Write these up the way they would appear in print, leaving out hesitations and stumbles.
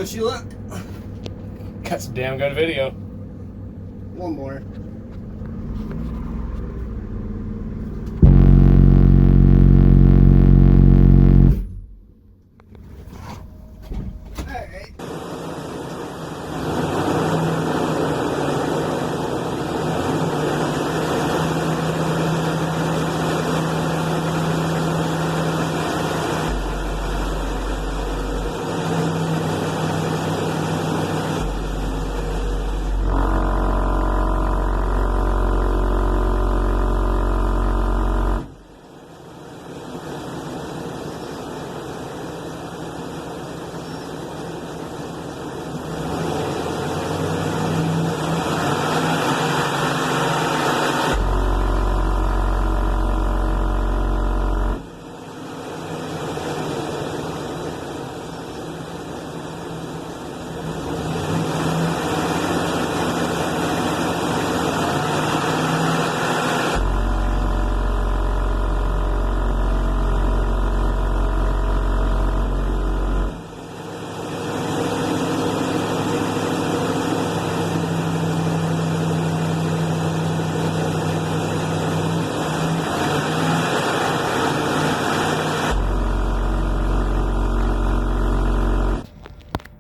go, Sheila. Got some damn good video. One more.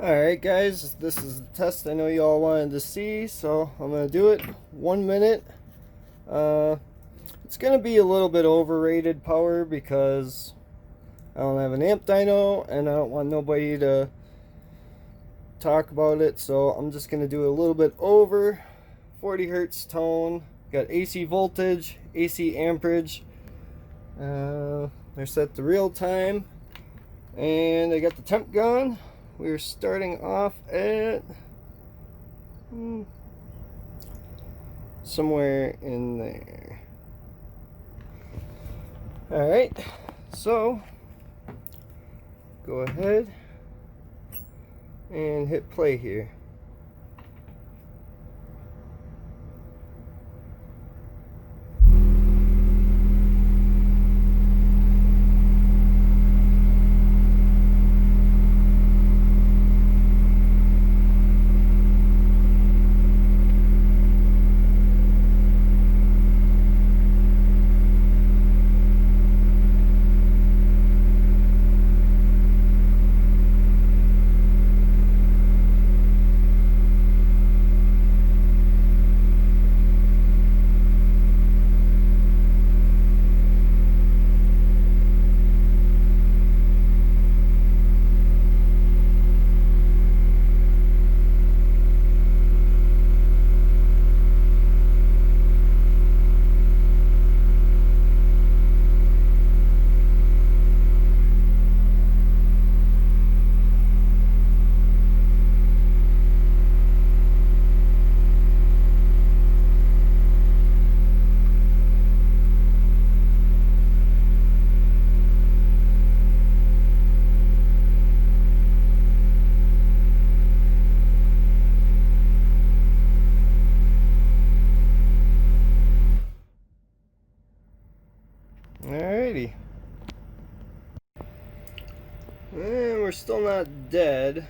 Alright guys, this is the test I know you all wanted to see, so I'm going to do it. 1 minute. It's going to be a little bit overrated power because I don't have an amp dyno and I don't want nobody to talk about it, so I'm just going to do a little bit over 40 hertz tone. Got AC voltage, AC amperage. They're set to real time, and I got the temp gun. We're starting off at somewhere in there. Alright, so go ahead and hit play here. Alrighty. And we're still not dead.